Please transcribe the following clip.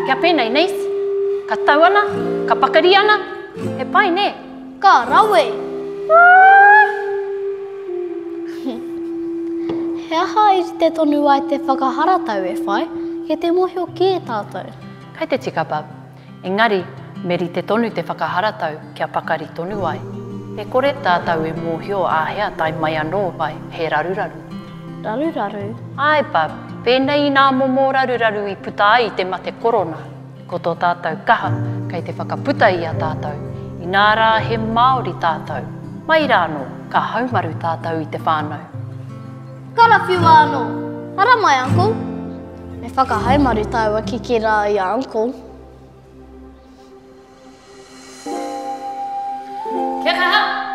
Kia pēnei neisi. Ka tau ana, ka pakari ana. He pai ne. Ka rawe. He aha i te tonu ai te whakaharatau e whai, ke te mohio ki e tātou. Kai te tikapa. Engari, meri te tonu te whakaharatau kia pakari tonu ai. E kore tātou e mōhio āhea tai mai anō vai he raruraru. Raruraru? Ai pap, pēnei nā momo raruraru i puta ai te mate korona. Ko tō tātou kaha, kei te whakaputa i a tātou. I nā rā he Māori tātou. Mai rāno, ka haumaru tātou i te whānau. Karawhiu anō. Ara mai, uncle. Me whakahaumaru tāua ki ki rā i a uncle. Kia kaha!